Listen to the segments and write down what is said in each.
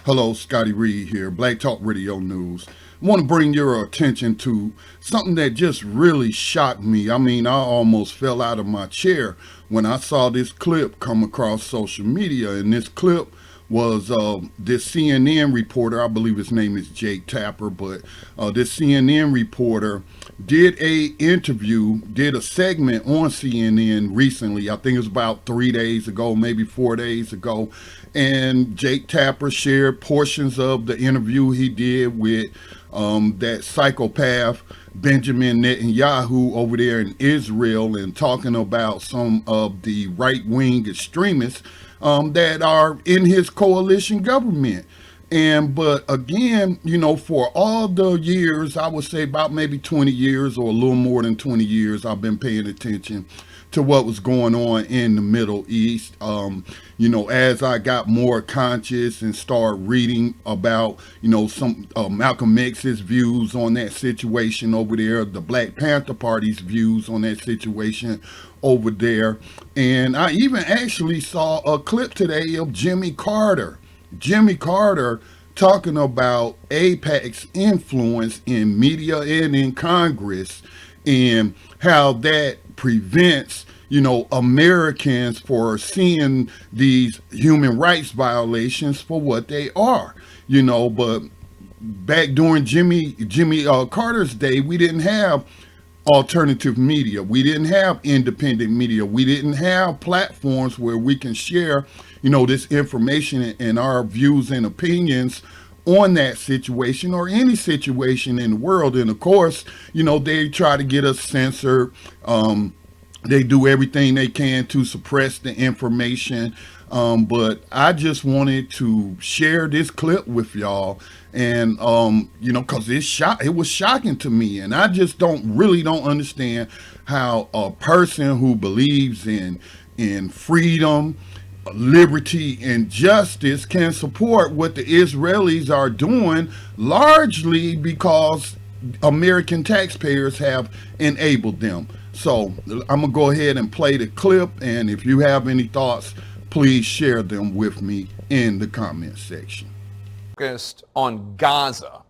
Hello, Scotty Reed here, Black Talk Radio News. I want to bring your attention to something that just really shocked me. I mean, I almost fell out of my chair when I saw this clip come across social media. And this clip was this CNN reporter, I believe his name is Jake Tapper, but this CNN reporter did did a segment on CNN recently. I think it was about 3 days ago, maybe 4 days ago. And Jake Tapper shared portions of the interview he did with that psychopath Benjamin Netanyahu over there in Israel, and talking about some of the right-wing extremists that are in his coalition government. And but again, for all the years, I would say about maybe 20 years or a little more than 20 years, I've been paying attention to what was going on in the Middle East. As I got more conscious and started reading about, some Malcolm X's views on that situation over there, the Black Panther Party's views on that situation over there. And I even actually saw a clip today of Jimmy Carter. Jimmy Carter talking about AIPAC's influence in media and in Congress, and how that prevents, Americans for seeing these human rights violations for what they are, but back during Jimmy Carter's day, we didn't have alternative media. We didn't have independent media. We didn't have platforms where we can share, this information and our views and opinions on that situation or any situation in the world. And of course, they try to get us censored. They do everything they can to suppress the information. But I just wanted to share this clip with y'all, and because it was shocking to me, and I just don't understand how a person who believes in freedom, liberty, and justice can support what the Israelis are doing, largely because American taxpayers have enabled them. So I'm going to go ahead and play the clip, and if you have any thoughts, please share them with me in the comment section. Focused on Gaza.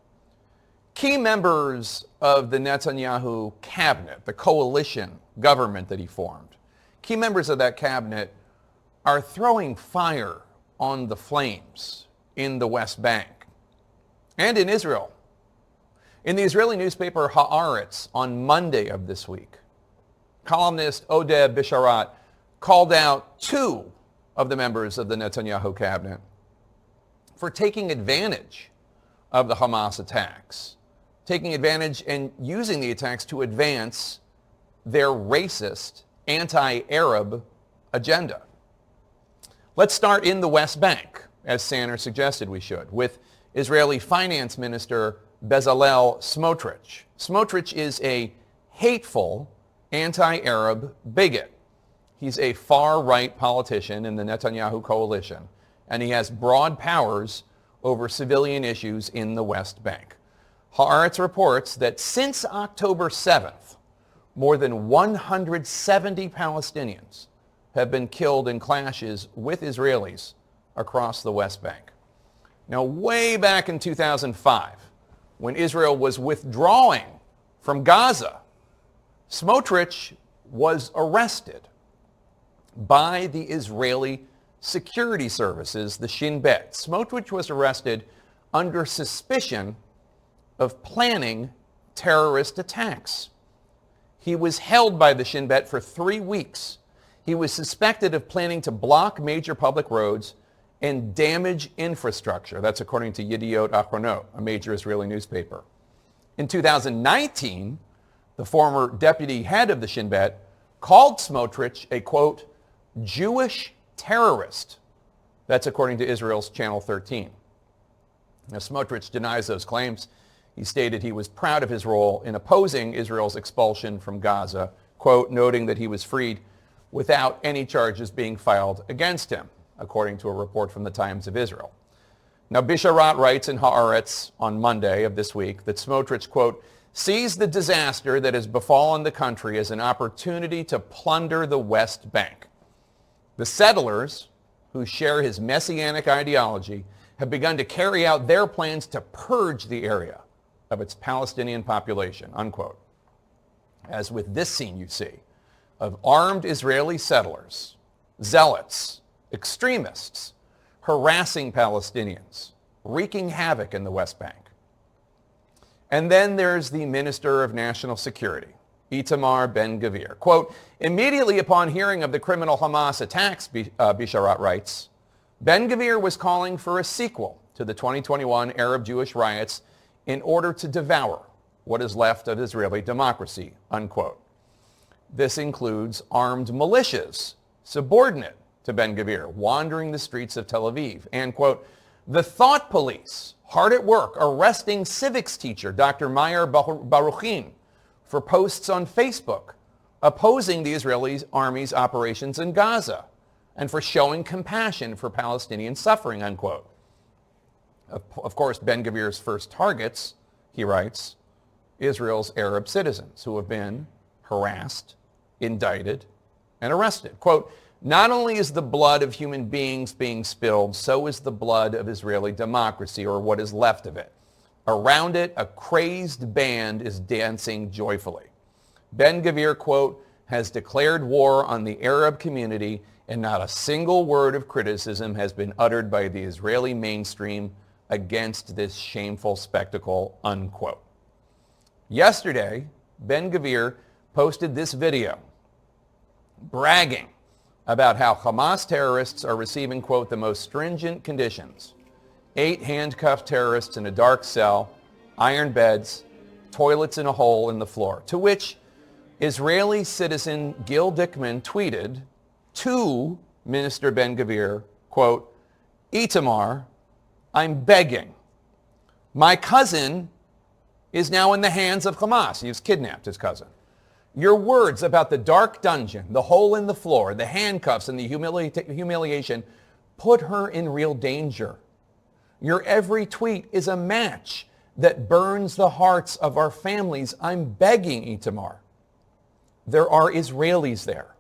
Key members of the Netanyahu cabinet, the coalition government that he formed, key members of that cabinet are throwing fire on the flames in the West Bank and in Israel. In the Israeli newspaper Haaretz on Monday of this week, columnist Oded Bisharat called out two of the members of the Netanyahu cabinet for taking advantage of the Hamas attacks, taking advantage and using the attacks to advance their racist, anti-Arab agenda. Let's start in the West Bank, as Sanders suggested we should, with Israeli Finance Minister Bezalel Smotrich. Smotrich is a hateful anti-Arab bigot. He's a far-right politician in the Netanyahu coalition, and he has broad powers over civilian issues in the West Bank. Haaretz reports that since October 7th, more than 170 Palestinians have been killed in clashes with Israelis across the West Bank. Now, way back in 2005, when Israel was withdrawing from Gaza, Smotrich was arrested by the Israeli security services, the Shin Bet. Smotrich was arrested under suspicion of planning terrorist attacks. He was held by the Shin Bet for 3 weeks. He was suspected of planning to block major public roads and damage infrastructure. That's according to Yediot Achronot, a major Israeli newspaper. In 2019, the former deputy head of the Shin Bet called Smotrich a, quote, Jewish terrorist. That's according to Israel's Channel 13. Now, Smotrich denies those claims. He stated he was proud of his role in opposing Israel's expulsion from Gaza, quote, noting that he was freed without any charges being filed against him, according to a report from the Times of Israel. Now, Bisharat writes in Haaretz on Monday of this week that Smotrich, quote, sees the disaster that has befallen the country as an opportunity to plunder the West Bank. The settlers, who share his messianic ideology, have begun to carry out their plans to purge the area of its Palestinian population, unquote. As with this scene you see of armed Israeli settlers, zealots, extremists, harassing Palestinians, wreaking havoc in the West Bank. And then there's the Minister of National Security, Itamar Ben-Gvir. Quote, immediately upon hearing of the criminal Hamas attacks, Bisharat writes, Ben-Gvir was calling for a sequel to the 2021 Arab-Jewish riots in order to devour what is left of Israeli democracy, unquote. This includes armed militias, subordinate to Ben-Gvir, wandering the streets of Tel Aviv. And, quote, the thought police, hard at work, arresting civics teacher Dr. Meir Baruchin for posts on Facebook opposing the Israeli army's operations in Gaza and for showing compassion for Palestinian suffering, unquote. Of course, Ben-Gvir's first targets, he writes, Israel's Arab citizens who have been harassed, indicted, and arrested. Quote, not only is the blood of human beings being spilled, so is the blood of Israeli democracy, or what is left of it. Around it, a crazed band is dancing joyfully. Ben-Gvir, quote, has declared war on the Arab community, and not a single word of criticism has been uttered by the Israeli mainstream against this shameful spectacle, unquote. Yesterday, Ben-Gvir posted this video bragging about how Hamas terrorists are receiving, quote, the most stringent conditions. 8 handcuffed terrorists in a dark cell, iron beds, toilets in a hole in the floor. To which Israeli citizen Gil Dickman tweeted to Minister Ben-Gvir, quote, Itamar, I'm begging. My cousin is now in the hands of Hamas. He's kidnapped his cousin. Your words about the dark dungeon, the hole in the floor, the handcuffs, and the humiliation put her in real danger. Your every tweet is a match that burns the hearts of our families. I'm begging, Itamar. There are Israelis there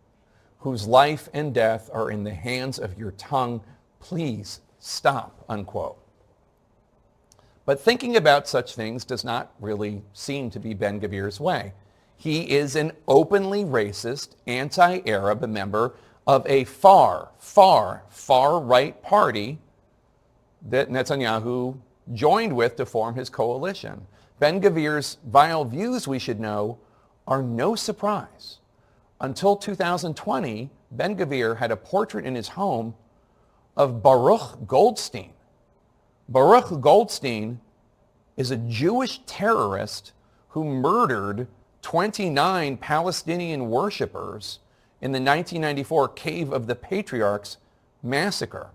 whose life and death are in the hands of your tongue. Please stop, unquote. But thinking about such things does not really seem to be Ben-Gvir's way. He is an openly racist, anti-Arab member of a far, far, far-right party that Netanyahu joined with to form his coalition. Ben-Gvir's vile views, we should know, are no surprise. Until 2020, Ben-Gvir had a portrait in his home of Baruch Goldstein. Baruch Goldstein is a Jewish terrorist who murdered 29 Palestinian worshippers in the 1994 Cave of the Patriarchs massacre.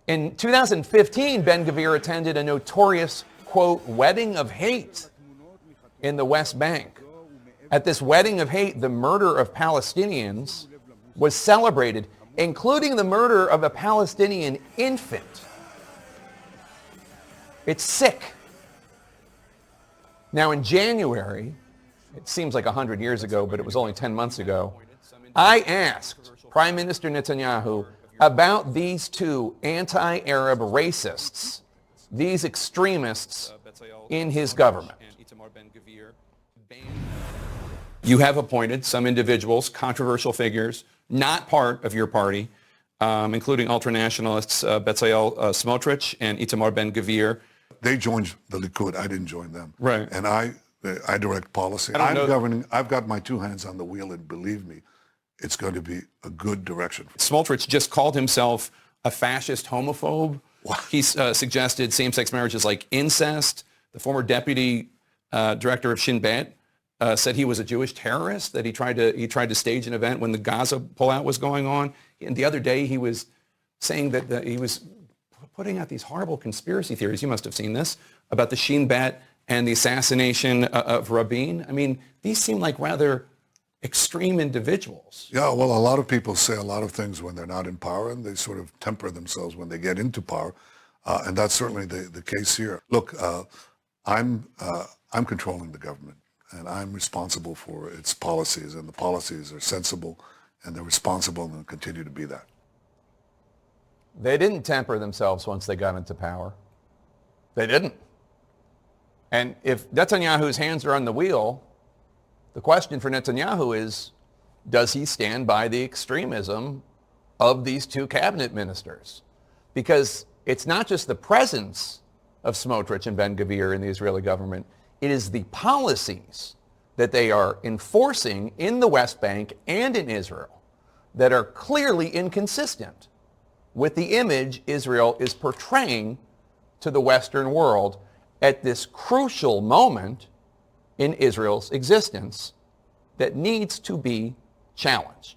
In 2015, Ben-Gvir attended a notorious, quote, wedding of hate in the West Bank. At this wedding of hate, the murder of Palestinians was celebrated, including the murder of a Palestinian infant. It's sick. Now in January, it seems like 100 years ago, but it was only 10 months ago, I asked Prime Minister Netanyahu about these two anti-Arab racists, these extremists in his government. You have appointed some individuals, controversial figures, not part of your party, including ultranationalists Bezalel Smotrich and Itamar Ben-Gvir. They joined the Likud. I didn't join them. Right. And I direct policy. I'm governing. I've got my 2 hands on the wheel, and believe me, it's going to be a good direction. Smotrich just called himself a fascist homophobe. What? He suggested same-sex marriage is like incest. The former deputy director of Shin Bet said he was a Jewish terrorist, that he tried to stage an event when the Gaza pullout was going on. And the other day he was saying that he was putting out these horrible conspiracy theories, you must have seen this, about the Shin Bet and the assassination of Rabin. I mean, these seem like rather extreme individuals. Yeah, well, a lot of people say a lot of things when they're not in power, and they sort of temper themselves when they get into power. And that's certainly the case here. Look, I'm controlling the government, and I'm responsible for its policies, and the policies are sensible, and they're responsible, and they'll continue to be that. They didn't temper themselves once they got into power. They didn't. And if Netanyahu's hands are on the wheel, the question for Netanyahu is, does he stand by the extremism of these two cabinet ministers? Because it's not just the presence of Smotrich and Ben-Gvir in the Israeli government, it is the policies that they are enforcing in the West Bank and in Israel that are clearly inconsistent with the image Israel is portraying to the Western world at this crucial moment in Israel's existence that needs to be challenged.